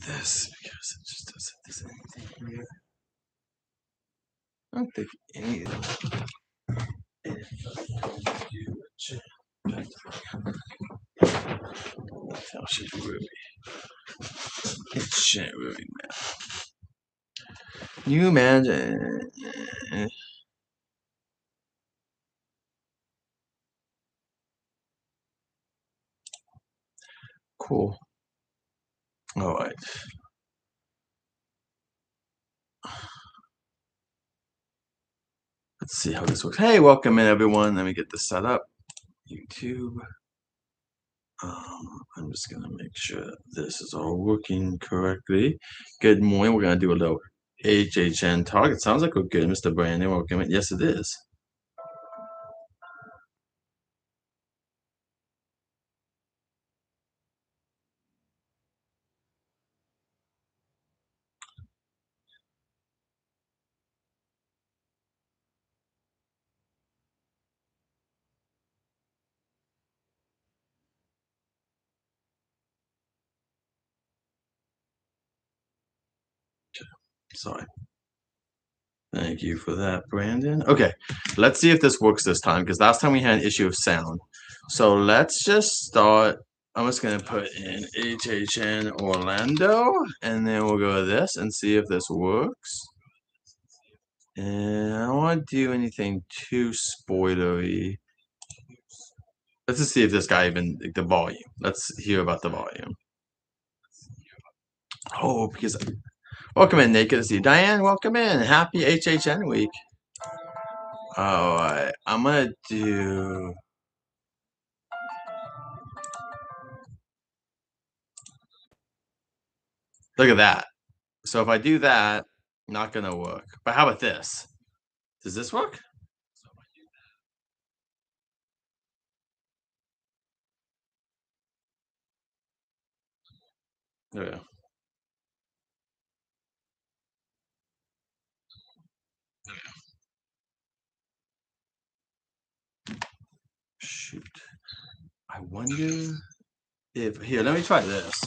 this because it just doesn't do anything here. I don't think any of them. Tell should really. It shouldn't really matter. New manager. Cool. All right. Let's see how this works. Hey, welcome in everyone. Let me get this set up. YouTube. I'm just gonna make sure that this is all working correctly. Good morning. We're gonna do a little HHN talk. It sounds like we're good, Mr. Brandon. Welcome in. Yes, it is. Sorry. Thank you for that, Brandon. Okay, let's see if this works this time because last time we had an issue of sound. So let's just start. I'm just going to put in HHN Orlando and then we'll go to this and see if this works. And I don't want to do anything too spoilery. Let's just see if this guy even, the volume. Let's hear about the volume. Oh, because welcome in, Naked to see Diane. Welcome in. Happy HHN week. All right, I'm gonna do. Look at that. So if I do that, not gonna work. But how about this? Does this work? There we go. Shoot. I wonder if here. Let me try this.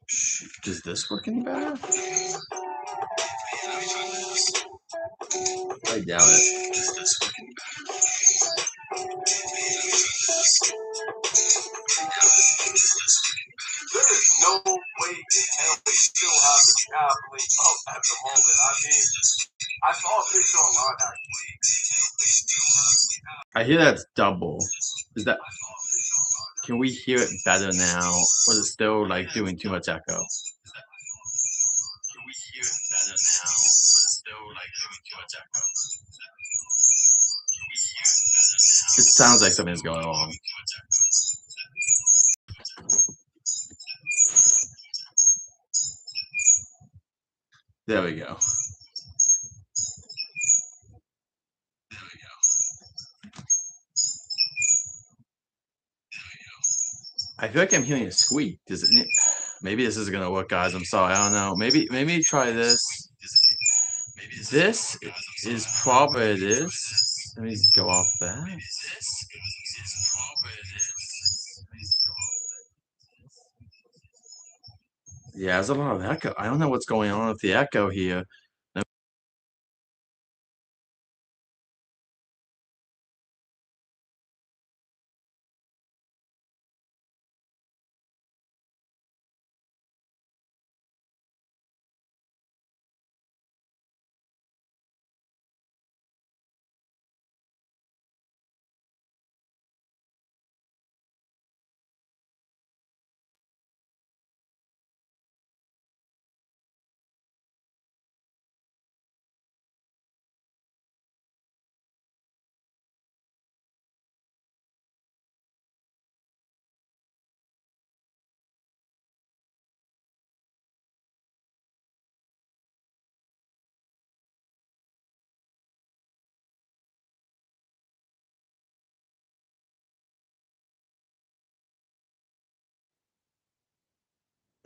Shoot. Does this work any better? I doubt it. Does this work any There is no way in hell they still have the athlete up at the moment. I mean, I saw a picture online actually. I hear that's double. Is that? Can we hear it better now, or is it still like doing too much echo? Can we hear it better now, or is it still like doing too much echo? It sounds like something's going wrong. There we go. I feel like I'm hearing a squeak. Does it? Maybe this isn't gonna work, guys. I'm sorry. I don't know. Maybe try this. This is probably this. Let me go off that. Yeah, there's a lot of echo. I don't know what's going on with the echo here.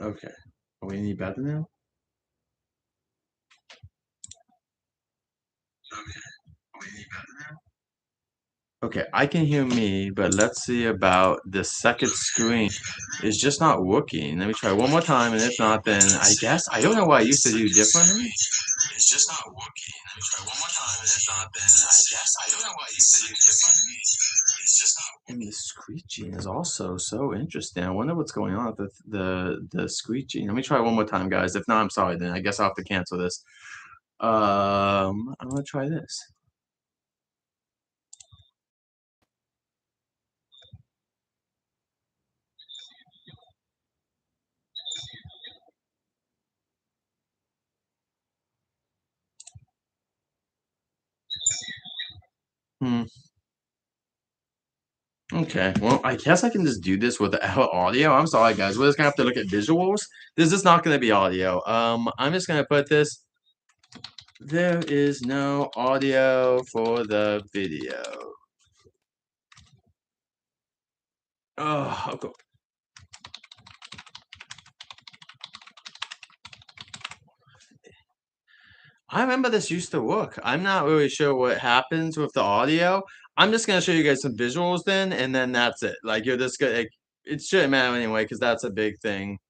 Okay. Are we any better now? Okay. Are we any better now? Okay, I can hear me, but let's see about the second screen. It's just not working. Let me try one more time, and if not, then I guess I don't know what I used to do differently. It's just not working. Let me try one more time, and if not, then I guess I don't know what I used to do differently. It's just not. And the screeching is also so interesting. I wonder what's going on with the screeching. Let me try one more time, guys. If not, I'm sorry. Then I guess I'll have to cancel this. I'm gonna try this. Hmm. Okay, well, I guess I can just do this without audio. I'm sorry, guys. We're just gonna have to look at visuals. This is not gonna be audio. I'm just gonna put this. There is no audio for the video. Oh, okay. I remember this used to work. I'm not really sure what happens with the audio. I'm just gonna show you guys some visuals then, and then that's it. Like you're just gonna. It shouldn't matter anyway, because that's a big thing.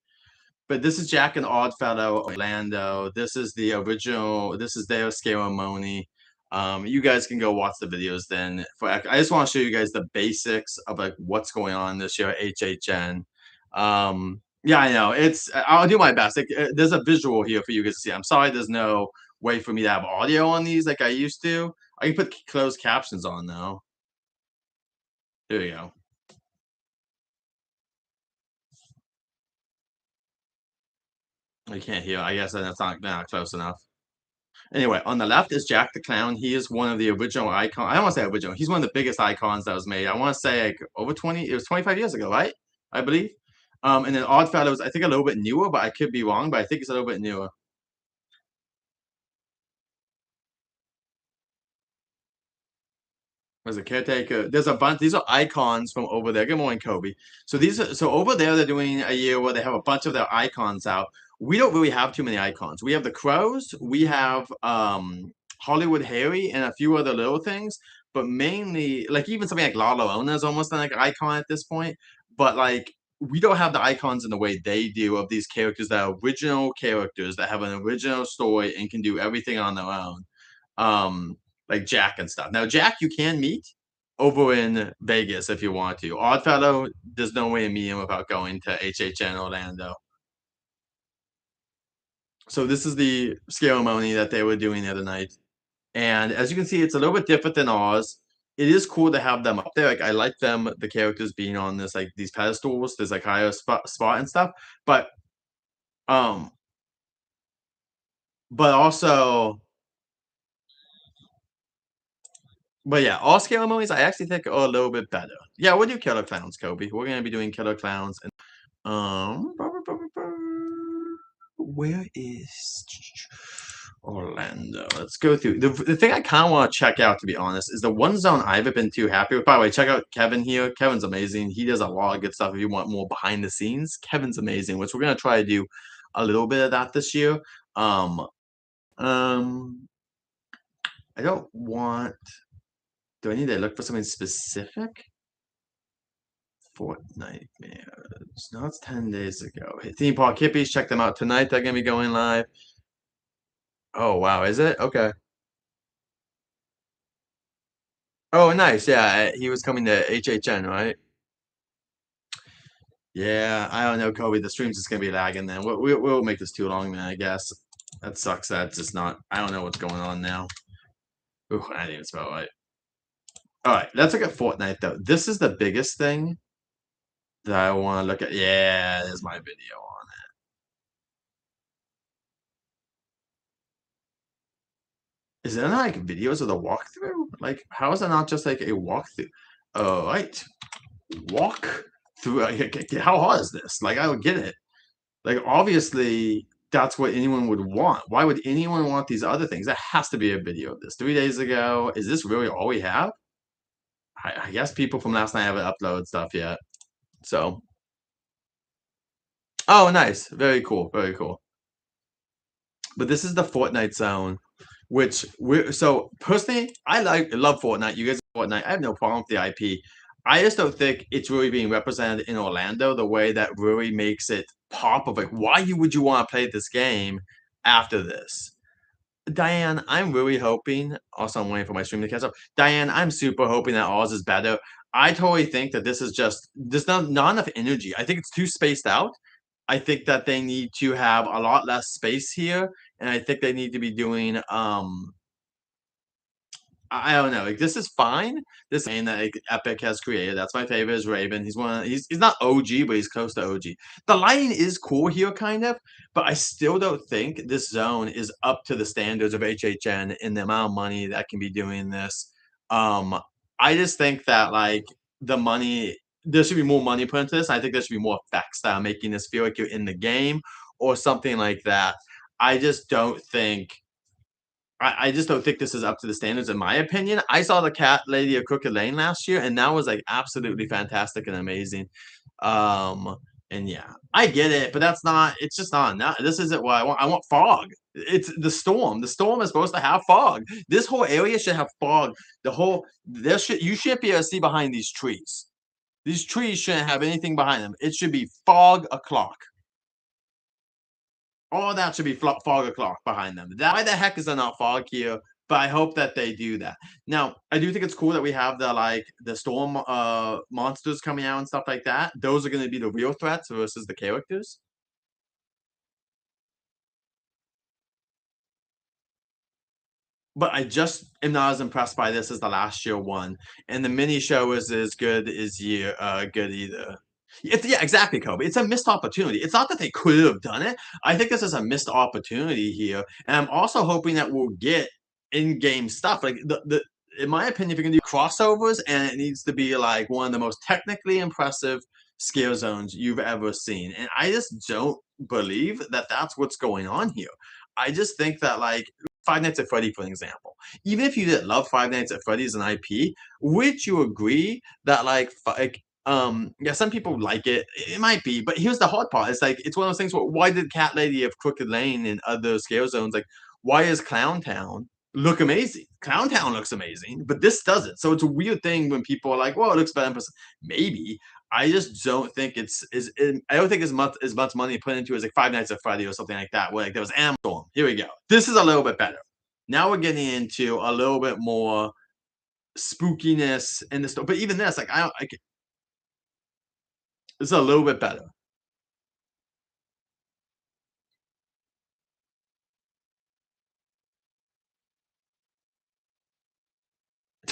But this is Jack and Oddfellow Orlando. This is the original. This is their ceremony. You guys can go watch the videos then. I just want to show you guys the basics of like what's going on this year at HHN. Yeah, I know. I'll do my best. Like, there's a visual here for you guys to see. I'm sorry, there's no way for me to have audio on these like I used to. I can put closed captions on though. There you go. You can't hear. I guess that's not close enough. Anyway, on the left is Jack the Clown. He is one of the original icon. I don't want to say original. He's one of the biggest icons that was made. I want to say like over 20. It was 25 years ago, right? I believe. And then Oddfellow was I think a little bit newer, but I could be wrong. But I think it's a little bit newer. Was a caretaker. There's a bunch. These are icons from over there. Good morning, Kobe. So over there they're doing a year where they have a bunch of their icons out. We don't really have too many icons. We have the Crows. We have Hollywood Harry and a few other little things. But mainly, like even something like La Llorona is almost like an icon at this point. But like we don't have the icons in the way they do of these characters that are original characters that have an original story and can do everything on their own. Um, like Jack and stuff. Now, Jack, you can meet over in Vegas if you want to. Oddfellow, there's no way to meet him without going to HHN Orlando. So this is the ceremony that they were doing the other night. And as you can see, it's a little bit different than ours. It is cool to have them up there. Like I like them, the characters being on this like these pedestals. There's like higher spot and stuff. Um, but also But yeah, all scale movies I actually think are a little bit better. Yeah, we'll do Killer Clowns, Kobe. We're gonna be doing Killer Clowns and where is Orlando? Let's go through the thing I kind of want to check out, to be honest, is the one zone I haven't been too happy with. By the way, check out Kevin here. Kevin's amazing. He does a lot of good stuff. If you want more behind the scenes, Kevin's amazing. Which we're gonna try to do a little bit of that this year. Um, um, I don't want. Do I need to look for something specific? Fortnite Nightmares. No, it's 10 days ago. Hey, Theme Park Hippies, check them out tonight. They're gonna be going live. Oh wow, is it? Okay. Oh nice, yeah. He was coming to HHN, right? Yeah, I don't know, Kobe. The stream's just gonna be lagging then. We'll make this too long, man, I guess. That sucks. That's just not. I don't know what's going on now. Ooh, I didn't even spell it right. All right, let's look at Fortnite though. This is the biggest thing that I want to look at. Yeah, there's my video on it. Is there not like videos of the walkthrough? Like, how is that not just like a walkthrough? All right, walk through. How hard is this? Like, I don't get it. Like, obviously, that's what anyone would want. Why would anyone want these other things? There has to be a video of this. 3 days ago. Is this really all we have? I guess people from last night haven't uploaded stuff yet. So, oh, nice. Very cool. Very cool. But this is the Fortnite zone, which we're so personally, love Fortnite. You guys Fortnite. I have no problem with the IP. I just don't think it's really being represented in Orlando the way that really makes it pop of like, why you would you want to play this game after this? Diane, I'm really hoping. Also, I'm waiting for my stream to catch up. Diane, I'm super hoping that Oz is better. I totally think that this is just there's not enough energy. I think it's too spaced out. I think that they need to have a lot less space here, and I think they need to be doing I don't know. Like this is fine. This game that like, Epic has created. That's my favorite is Raven. He's one. He's not OG, but he's close to OG. The lighting is cool here, kind of, but I still don't think this zone is up to the standards of HHN in the amount of money that can be doing this. Um, I just think that like the money, there should be more money put into this. I think there should be more effects that are making this feel like you're in the game or something like that. I just don't think I just don't think this is up to the standards in my opinion. I saw the Cat Lady of Crooked Lane last year, and that was, like, absolutely fantastic and amazing. Um, and yeah, I get it, but that's not it's just not enough. This isn't what I want. I want fog. It's the storm. The storm is supposed to have fog. This whole area should have fog. The whole there should you shouldn't be able to see behind these trees. These trees shouldn't have anything behind them. It should be fog o'clock. All that should be fog o'clock behind them. Why the heck is there not fog here? But I hope that they do that. Now, I do think it's cool that we have the like the storm monsters coming out and stuff like that. Those are going to be the real threats versus the characters. But I just am not as impressed by this as the last year one, and the mini show is as good as year good either. It's yeah, exactly, Kobe. It's a missed opportunity. It's not that they could have done it. I think this is a missed opportunity here, and I'm also hoping that we'll get in-game stuff. Like the in my opinion, if you're gonna do crossovers, and it needs to be like one of the most technically impressive scale zones you've ever seen, and I just don't believe that that's what's going on here. I just think that like Five Nights at Freddy, for example. Even if you didn't love Five Nights at Freddy as an IP, would you agree that yeah, some people like it. It might be, but here's the hard part. It's like it's one of those things where why did Cat Lady of Crooked Lane and other scale zones like why is Clown Town look amazing? Clown Town looks amazing, but this doesn't. So it's a weird thing when people are like, "Well, it looks better." Maybe I just don't think I don't think as much money put into it as like Five Nights at Freddy or something like that. Where like there was Amazon. Here we go. This is a little bit better. Now we're getting into a little bit more spookiness in the story. But even this, like I don't like it's a little bit better.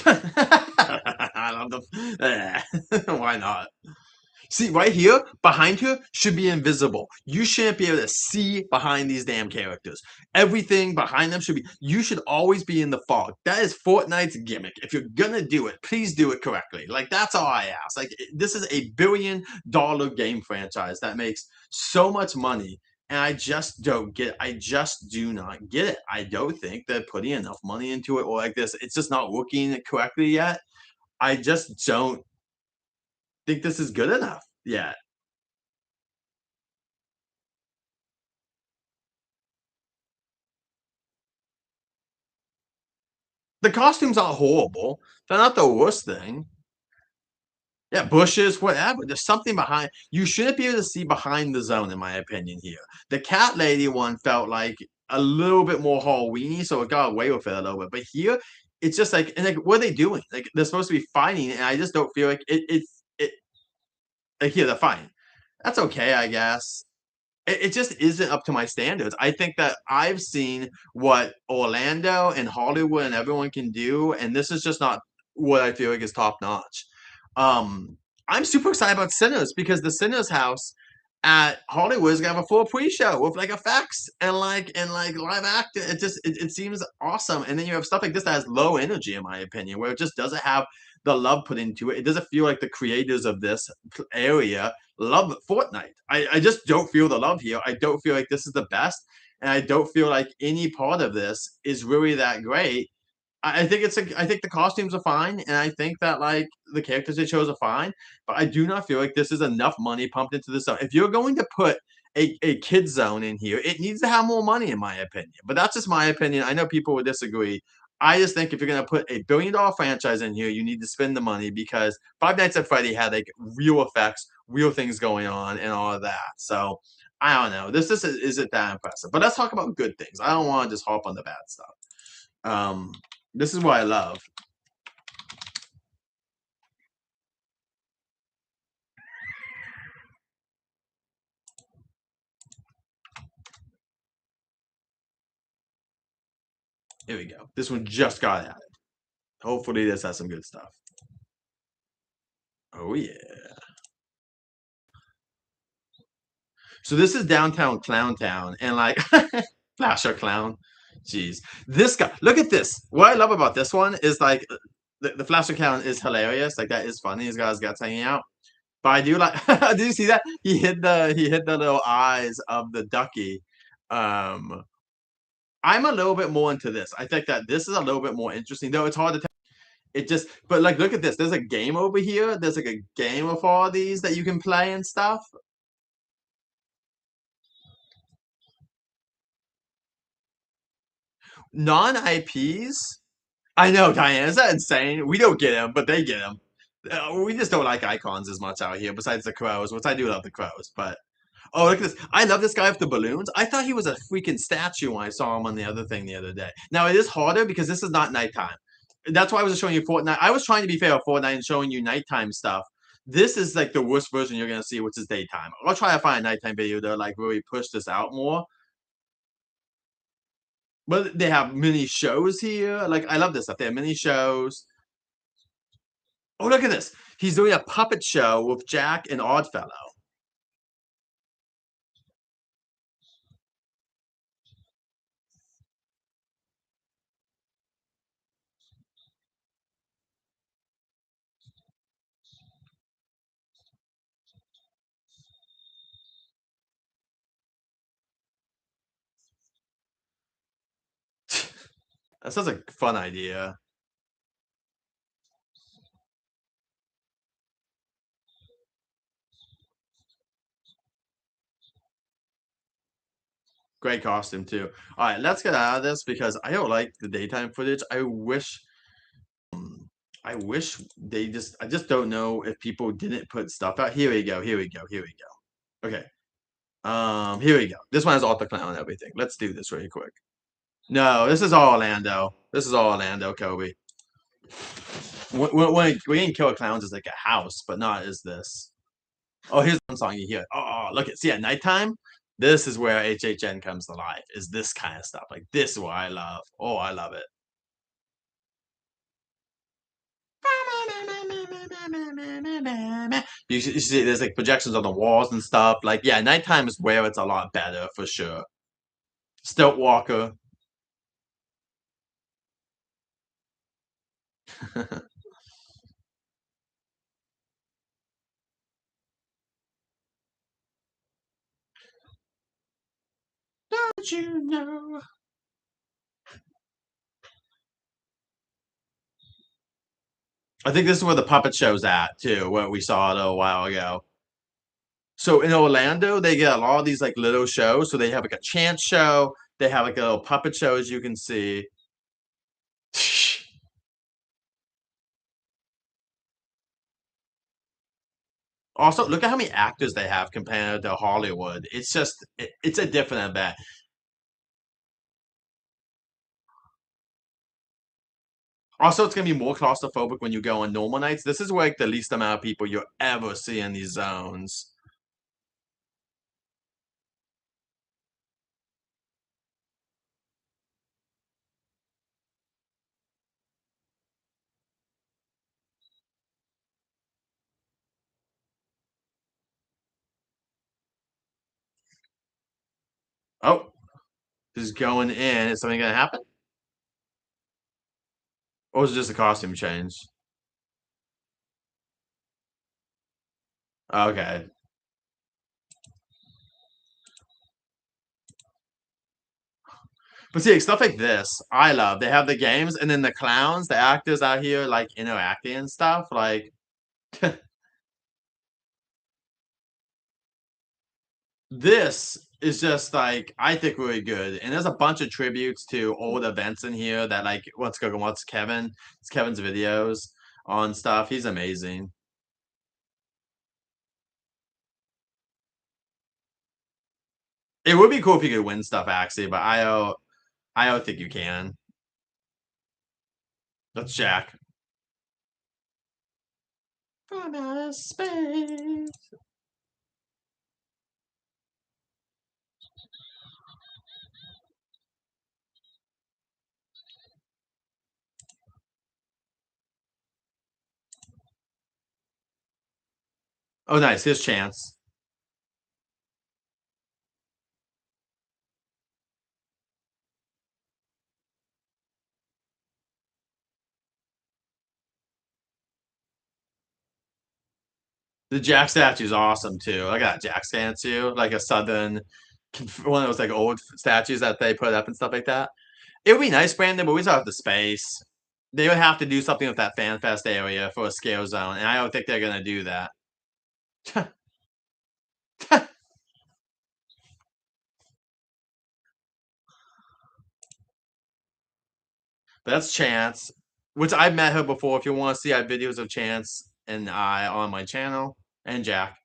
I love the why not? See, right here, behind her should be invisible. You shouldn't be able to see behind these damn characters. Everything behind them should be. You should always be in the fog. That is Fortnite's gimmick. If you're gonna do it, please do it correctly. Like that's all I ask. Like this is a $1 billion game franchise that makes so much money, and I just don't get. I just do not get it. I don't think they're putting enough money into it, or like this. It's just not working correctly yet. I just don't think this is good enough yet. The costumes aren't horrible. They're not the worst thing. Yeah, bushes, whatever. There's something behind. You shouldn't be able to see behind the zone, in my opinion. Here, the cat lady one felt like a little bit more Halloweeny, so it got away with it a little bit. But here, it's just like, and like, what are they doing? Like, they're supposed to be fighting, and I just don't feel like it. Like, here, they're fighting. That's okay, I guess. It just isn't up to my standards. I think that I've seen what Orlando and Hollywood and everyone can do, and this is just not what I feel like is top notch. I'm super excited about Sinners because the Sinners house at Hollywood is gonna have a full pre-show with like effects and like live act. It seems awesome. And then you have stuff like this that has low energy, in my opinion, where it just doesn't have the love put into it. It doesn't feel like the creators of this area love Fortnite. I just don't feel the love here. I don't feel like this is the best, and I don't feel like any part of this is really that great. I think I think the costumes are fine, and I think that like the characters they chose are fine, but I do not feel like this is enough money pumped into this zone. If you're going to put a kid zone in here, it needs to have more money, in my opinion. But that's just my opinion. I know people would disagree. I just think if you're gonna put a $1 billion franchise in here, you need to spend the money because Five Nights at Freddy had like real effects, real things going on, and all of that. So I don't know. This isn't that impressive. But let's talk about good things. I don't want to just harp on the bad stuff. Um, this is what I love. Here we go. This one just got added. Hopefully, this has some good stuff. Oh yeah. So this is downtown Clown Town, and like Flasher Clown. Jeez, this guy. Look at this. What I love about this one is like the Flasher Clown is hilarious. Like that is funny. He's got his guts hanging out. But I do like. Did you see that? He hit the little eyes of the ducky. Um, I'm a little bit more into this. I think that this is a little bit more interesting, though. It's hard to tell. It just, but like, look at this. There's a game over here. There's like a game of all these that you can play and stuff. Non IPs. I know, Diane. Is that insane? We don't get them, but they get them. We just don't like icons as much out here. Besides the crows, which I do love the crows, but oh, look at this! I love this guy with the balloons. I thought he was a freaking statue when I saw him on the other thing the other day. Now it is harder because this is not nighttime. That's why I was showing you Fortnite. I was trying to be fair with Fortnite and showing you nighttime stuff. This is like the worst version you're gonna see, which is daytime. I'll try to find a nighttime video to like really push this out more. But they have mini shows here. Like I love this stuff. They have mini shows. Oh, look at this. He's doing a puppet show with Jack and Oddfellow. That sounds like a fun idea. Great costume too. All right, let's get out of this because I don't like the daytime footage. I wish they just. I just don't know if people didn't put stuff out. Here we go. Here we go. Here we go. Okay. Here we go. This one has all the clown and everything. Let's do this really quick. No, this is all Orlando. This is all Orlando, Kobe. When we didn't kill clowns is like a house, but not as this. Oh, here's one song you hear. Oh, look at see at nighttime. This is where HHN comes to life. Is this kind of stuff like this? Is what I love. Oh, I love it. You see, there's like projections on the walls and stuff. Like, yeah, nighttime is where it's a lot better for sure. Stilt Walker. Don't you know? I think this is where the puppet show's at too, what we saw a little while ago. So in Orlando, they get a lot of these like little shows. So they have like a chant show. They have like a little puppet show, as you can see. Also, look at how many actors they have compared to Hollywood. It's just, it's a different event. Also, it's gonna be more claustrophobic when you go on normal nights. This is like the least amount of people you'll ever see in these zones. Oh, this is going in. Is something gonna happen? Or is it just a costume change? Okay. But see, like, stuff like this, I love. They have the games, and then the clowns, the actors out here, like interacting and stuff. Like this is just like I think really good. And there's a bunch of tributes to old events in here that like what's Kevin? It's Kevin's videos on stuff. He's amazing. It would be cool if you could win stuff actually, but I don't think you can. That's Jack. From outer space. Oh, nice. His chance. The Jack statue's awesome too. I got a Jack statue, like a southern, one of those like old statues that they put up and stuff like that. It would be nice, Brandon, but we still have the space. They would have to do something with that fan fest area for a scale zone, and I don't think they're gonna do that. But that's Chance, which I've met her before. If you want to see, I have videos of Chance and I on my channel, and Jack.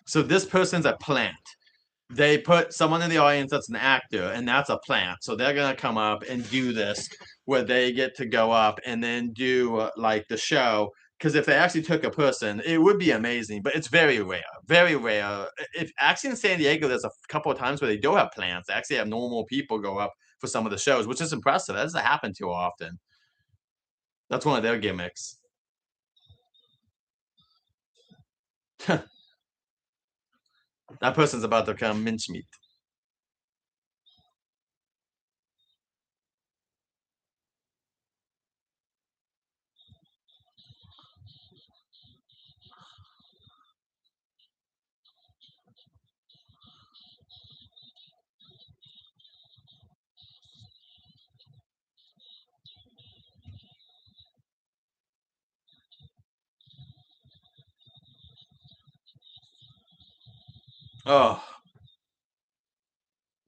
So this person's a plant. They put someone in the audience that's an actor, and that's a plant. So they're gonna come up and do this, where they get to go up and then do like the show. Because if they actually took a person, it would be amazing. But it's very rare, very rare. If actually in San Diego, there's a couple of times where they do have plants. They actually have normal people go up for some of the shows, which is impressive. That doesn't happen too often. That's one of their gimmicks. That person's about to become mincemeat. Oh,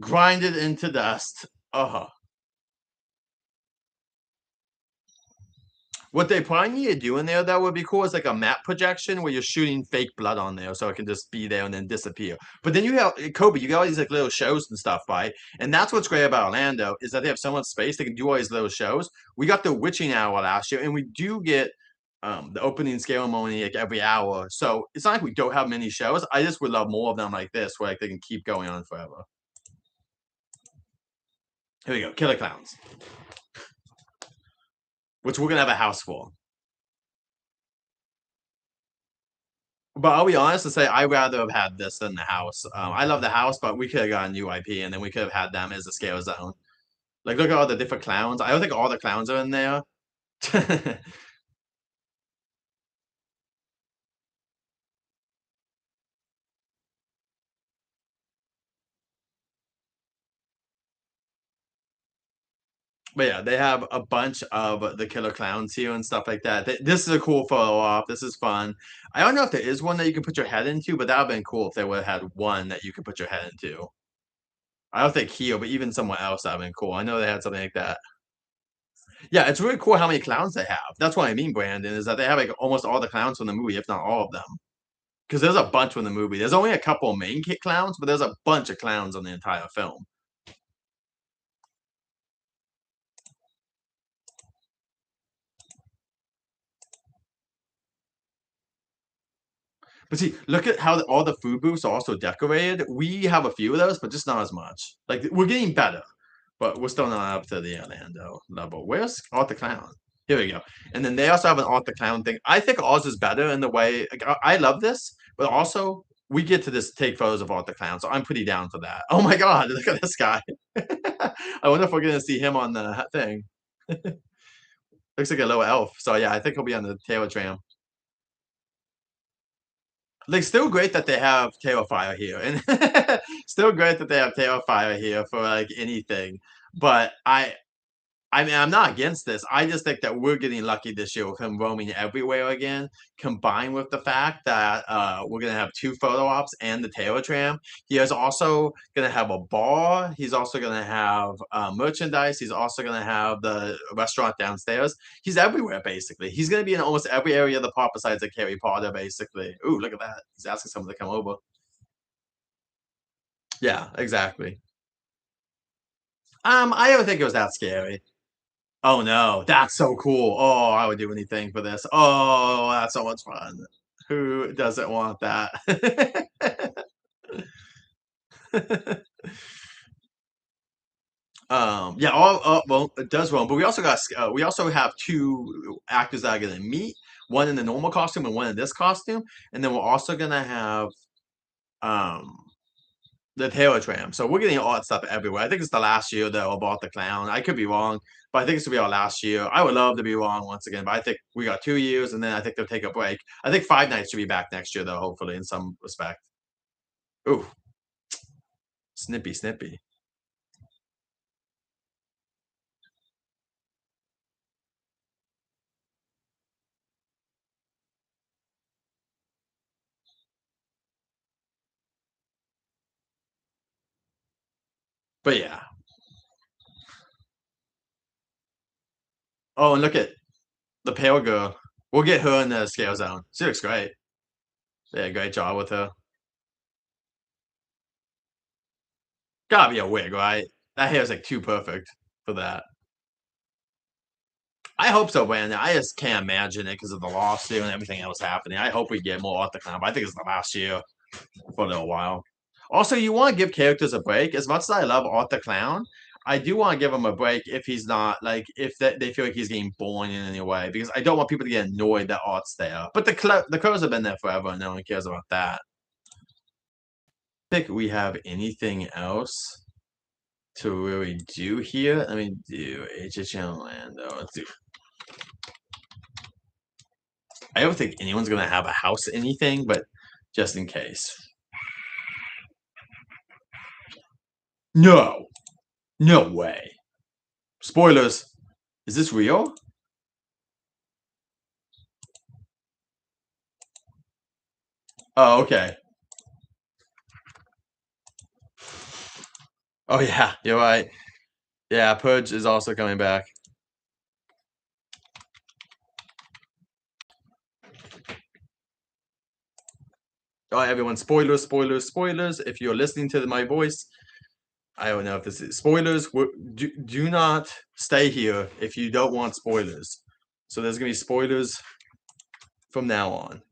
grinded into dust. Oh, what they probably need to do in there that would be cool is like a map projection where you're shooting fake blood on there so it can just be there and then disappear. But then you have Kobe, you got all these like little shows and stuff, right? And that's what's great about Orlando is that they have so much space they can do all these little shows. We got the witching hour last year, and we do get the opening ceremony like every hour. So it's not like we don't have many shows. I just would love more of them like this where like they can keep going on forever. Here we go, Killer Clowns, which we're gonna have a house for. But I'll be honest and say I'd rather have had this than the house. I love the house, but we could have gotten UIP and then we could have had them as a scale zone. Like, look at all the different clowns. I don't think all the clowns are in there. But yeah, they have a bunch of the killer clowns here and stuff like that. This is a cool photo op. This is fun. I don't know if there is one that you can put your head into, but that would have been cool if they would have had one that you could put your head into. I don't think here, but even somewhere else that would have been cool. I know they had something like that. Yeah, it's really cool how many clowns they have. That's what I mean, Brandon, is that they have like almost all the clowns from the movie, if not all of them. Because there's a bunch from the movie. There's only a couple main kit clowns, but there's a bunch of clowns on the entire film. But see, look at how all the food booths are also decorated. We have a few of those, but just not as much. Like we're getting better, but we're still not up to the Orlando level. Where's Art the Clown? Here we go. And then they also have an Art the Clown thing. I think ours is better in the way like, I love this, but also we get to this take photos of Art the Clown, so I'm pretty down for that. Oh my god, look at this guy. I wonder if we're gonna see him on the thing. Looks like a little elf. So yeah, I think he'll be on the Taylor tram. Like, still great that they have Terrifier here, and still great that they have Terrifier here for like anything. But I mean, I'm not against this. I just think that we're getting lucky this year with him roaming everywhere again, combined with the fact that we're gonna have 2 photo ops and the Taylor tram. He is also gonna have a bar. He's also gonna have merchandise. He's also gonna have the restaurant downstairs. He's everywhere basically. He's gonna be in almost every area of the park besides like Harry Potter, basically. Ooh, look at that. He's asking someone to come over. Yeah, exactly. I don't think it was that scary. Oh, no. That's so cool. Oh, I would do anything for this. Oh, that's so much fun. Who doesn't want that? Yeah, well, it does well, but we also have 2 actors that are gonna meet, one in the normal costume and one in this costume, and then we're also gonna have, um, the Taylor tram. So we're getting odd stuff everywhere. I think it's the last year though about the clown. I could be wrong, but I think this will be our last year. I would love to be wrong once again, but I think we got 2 years and then I think they'll take a break. I think Five Nights should be back next year though, hopefully in some respect. Ooh, snippy, snippy. But yeah. Oh, and look at the pale girl. We'll get her in the scale zone. She looks great. Yeah, great job with her. Gotta be a wig, right? That hair's like too perfect for that. I hope so, man. I just can't imagine it because of the lawsuit and everything else happening. I hope we get more off the clown, but I think it's the last year for a little while. Also, you want to give characters a break. As much as I love Art the Clown, I do want to give him a break if he's not like if they feel like he's getting boring in any way because I don't want people to get annoyed that Art's there. But the crows have been there forever, and no one cares about that. I think we have anything else to really do here. Let me do HHN Orlando. Let's do. I don't think anyone's gonna have a house anything, but just in case. No, no way. Spoilers. Is this real? Oh, okay. Oh yeah, you're right. Yeah, Purge is also coming back. Oh, everyone, spoilers, spoilers, spoilers. If you're listening to my voice, I don't know if this is spoilers. Do not stay here if you don't want spoilers. So there's gonna be spoilers from now on.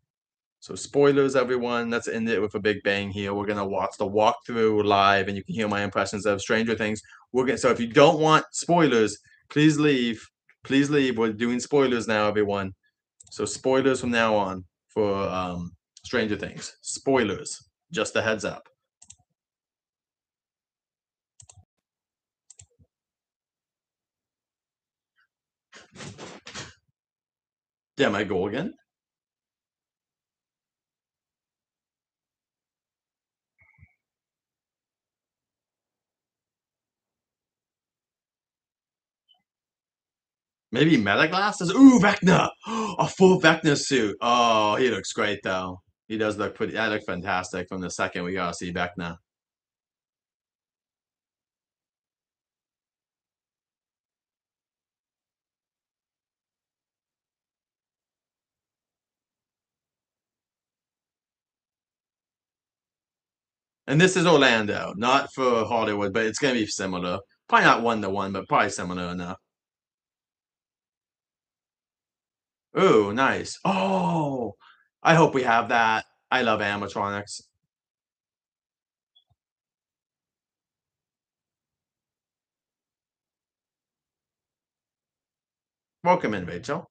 So spoilers, everyone. Let's end it with a big bang here. We're gonna watch the walkthrough live, and you can hear my impressions of Stranger Things. We're gonna. So if you don't want spoilers, please leave. Please leave. We're doing spoilers now, everyone. So spoilers from now on for Stranger Things. Spoilers. Just a heads up. Damn, I go again. Maybe meta glasses. Ooh, Vecna. A full Vecna suit. Oh, he looks great though. He does look pretty. That looks fantastic. From the second we gotta see Vecna. And this is Orlando, not for Hollywood, but it's gonna be similar. Probably not 1-to-1, but probably similar enough. Ooh, nice. Oh, I hope we have that. I love animatronics. Welcome in, Rachel.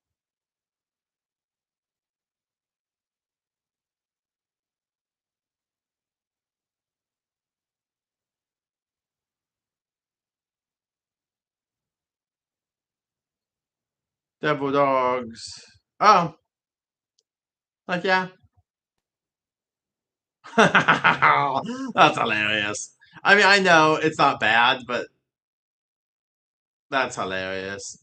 Devil Dogs. Oh, like yeah. That's hilarious. I mean, I know it's not bad, but that's hilarious.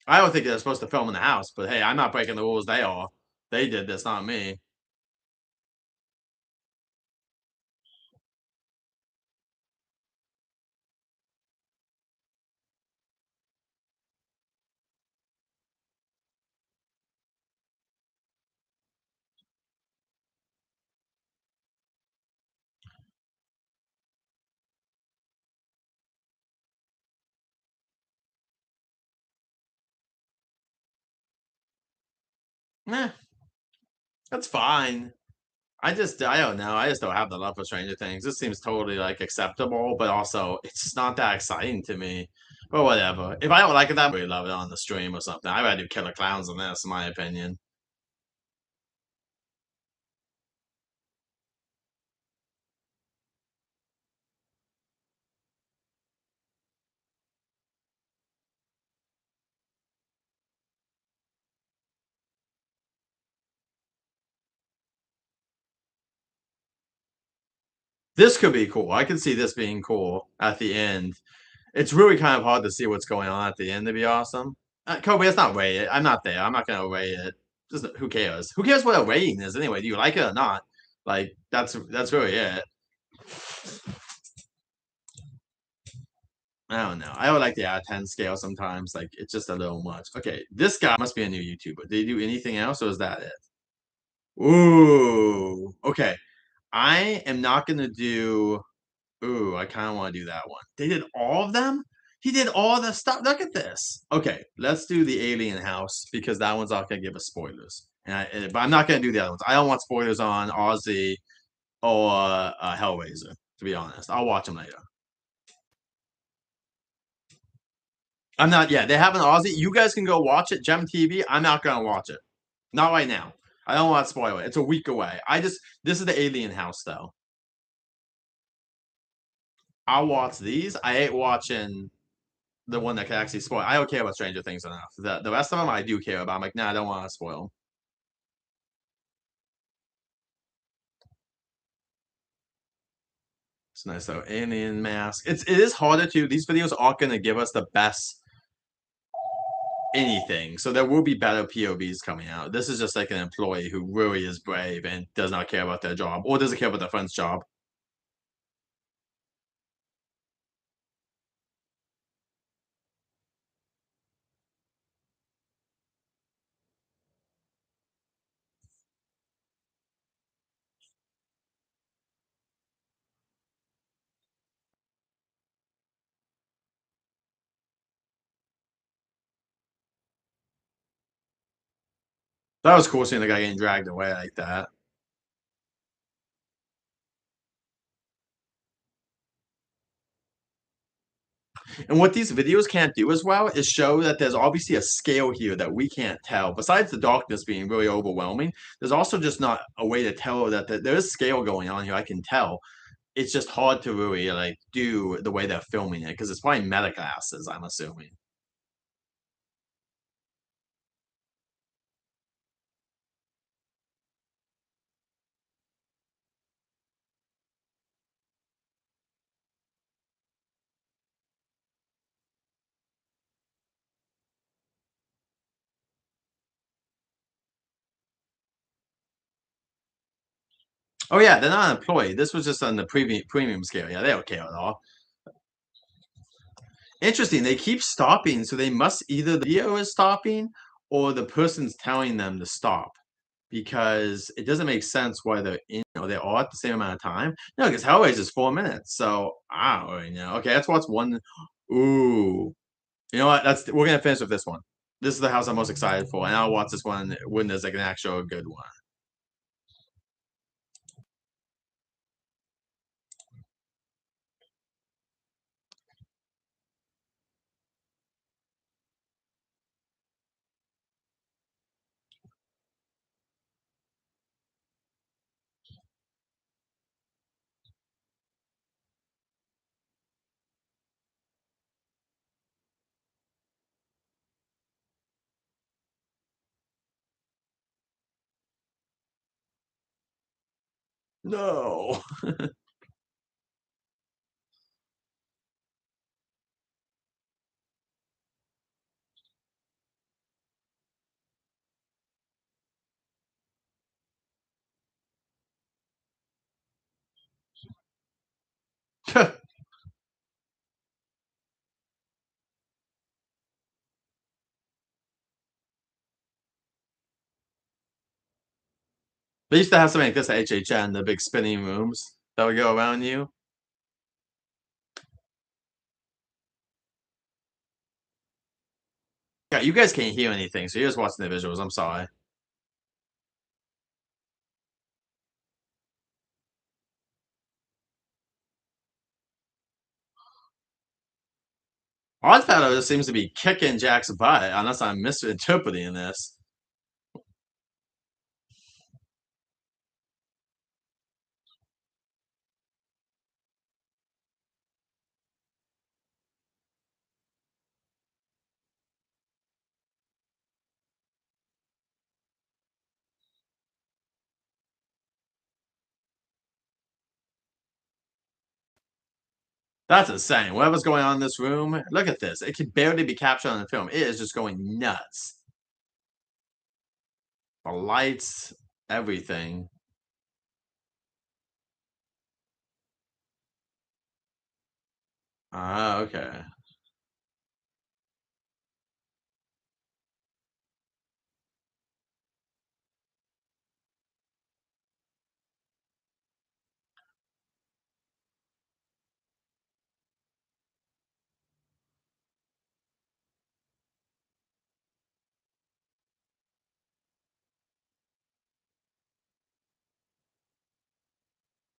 I don't think they're supposed to film in the house, but hey, I'm not breaking the rules. They are. They did this, not me. Meh, that's fine. I don't know. I just don't have the love for Stranger Things. This seems totally like acceptable, but also it's just not that exciting to me. But whatever. If I don't like it, I would love it on the stream or something. I'd rather do Killer Clowns than this, in my opinion. This could be cool. I can see this being cool at the end. It's really kind of hard to see what's going on at the end to be awesome. Kobe, it's not rated. I'm not there. I'm not gonna rate it. Just who cares? Who cares what a rating is anyway? Do you like it or not? Like that's really it. I don't know. I don't like the out of 10 scale sometimes. Like it's just a little much. Okay, this guy must be a new YouTuber. Did he do anything else or is that it? Ooh. Okay. I am not gonna do. Ooh, I kind of want to do that one. They did all of them? He did all the stuff. Look at this. Okay, let's do the Alien House because that one's not going to give us spoilers. But I'm not going to do the other ones. I don't want spoilers on Ozzy or Hellraiser, to be honest. I'll watch them later. I'm not, yeah, they have an Ozzy. You guys can go watch it, Gem TV. I'm not going to watch it. Not right now. I don't want to spoil it. It's a week away. This is the Alien House, though. I'll watch these. I ain't watching the one that can actually spoil. I don't care about Stranger Things enough. The rest of them I do care about. I'm like, nah, I don't want to spoil them. It's nice though. Alien mask. It is harder to. These videos aren't going to give us the best anything. So there will be better POVs coming out. This is just like an employee who really is brave and does not care about their job or doesn't care about their friend's job. That was cool seeing the guy getting dragged away like that. And what these videos can't do as well is show that there's obviously a scale here that we can't tell. Besides the darkness being really overwhelming, there's also just not a way to tell that there is scale going on here. I can tell. It's just hard to really like do the way they're filming it because it's probably meta glasses, I'm assuming. Oh yeah, they're not employed. This was just on the premium scale. Yeah, they don't care at all. Interesting. They keep stopping, so they must either the video is stopping or the person's telling them to stop because it doesn't make sense why they're all at the same amount of time. No, because Hellraiser is 4 minutes, so I don't really know. Okay, let's watch one. Ooh, you know what? We're gonna finish with this one. This is the house I'm most excited for, and I'll watch this one when there's like an actual good one. No. They used to have something like this at HHN, the big spinning rooms that would go around you. Yeah, you guys can't hear anything, so you're just watching the visuals. I'm sorry. Oddfellow just seems to be kicking Jack's butt, unless I'm misinterpreting this. That's insane. Whatever's going on in this room, look at this. It can barely be captured on the film. It is just going nuts. The lights, everything. Ah, okay.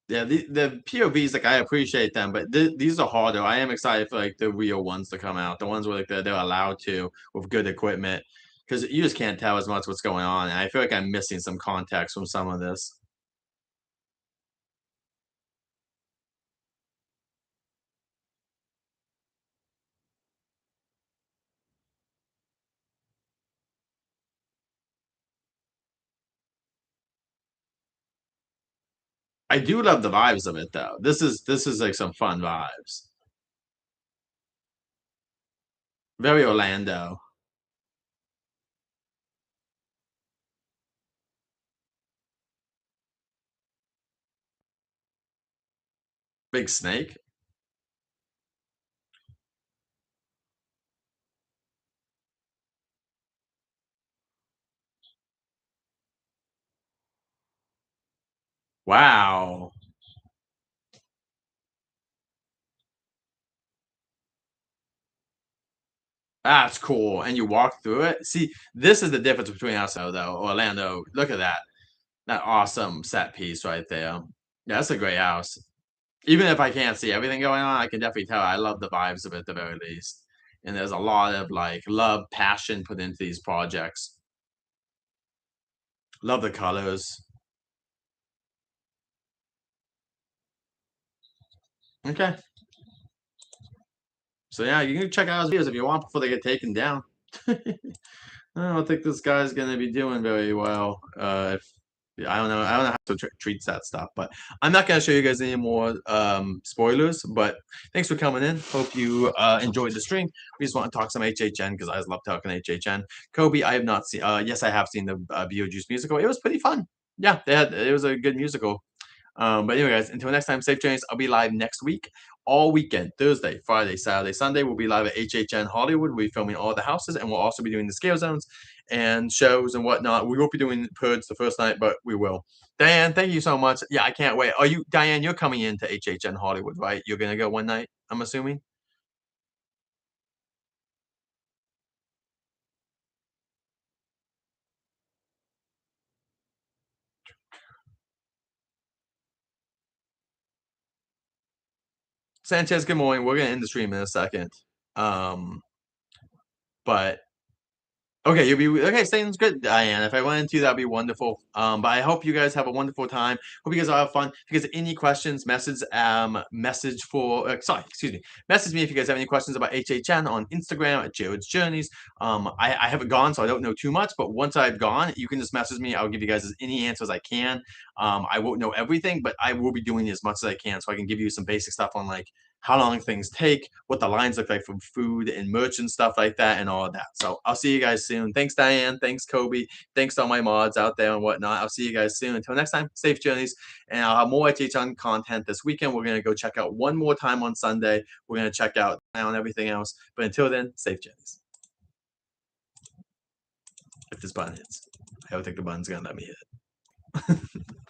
Yeah, the POVs, like, I appreciate them, but these are harder. I am excited for, like, the real ones to come out, the ones where, like, they're allowed to with good equipment, because you just can't tell as much what's going on, and I feel like I'm missing some context from some of this. I do love the vibes of it, though. This is, like, some fun vibes. Very Orlando. Big snake? Wow. That's cool, and you walk through it? See, this is the difference between us, though, Orlando. Look at that. That awesome set piece right there. Yeah, that's a great house. Even if I can't see everything going on, I can definitely tell I love the vibes of it at the very least. And there's a lot of, like, love, passion put into these projects. Love the colors. Okay. So, yeah, you can check out his videos if you want before they get taken down. I don't think this guy's gonna be doing very well. If yeah, I don't know how to treats that stuff, but I'm not gonna show you guys any more spoilers. But thanks for coming in. Hope you enjoyed the stream. We just want to talk some HHN because I just love talking HHN. Kobe, I have not seen. Yes, I have seen the Beetlejuice musical. It was pretty fun. Yeah, it was a good musical. But anyway, guys, until next time, safe journeys. I'll be live next week, all weekend, Thursday, Friday, Saturday, Sunday. We'll be live at HHN Hollywood. We'll be filming all the houses, and we'll also be doing the scale zones and shows and whatnot. We won't be doing Purge the first night, but we will. Diane, thank you so much. Yeah, I can't wait. Are you, Diane? You're coming into HHN Hollywood, right? You're gonna go one night, I'm assuming. Sanchez, good morning. We're gonna end the stream in a second. Um, but Okay, you'll be okay. Sounds good, Diane. If I went into that'd be wonderful. But I hope you guys have a wonderful time. Hope you guys all have fun. If you guys have any questions, message for sorry, excuse me. Message me if you guys have any questions about HHN on Instagram at Jared's Journeys. I haven't gone, so I don't know too much. But once I've gone, you can just message me. I'll give you guys as any answers I can. I won't know everything, but I will be doing as much as I can, so I can give you some basic stuff on like how long things take, what the lines look like for food and merch and stuff like that, and all of that. So I'll see you guys soon. Thanks, Diane. Thanks, Kobe. Thanks to all my mods out there and whatnot. I'll see you guys soon. Until next time, safe journeys. And I'll have more HHN content this weekend. We're going to go check out one more time on Sunday. We're going to check out on everything else. But until then, safe journeys. If this button hits, I don't think the button's going to let me hit it.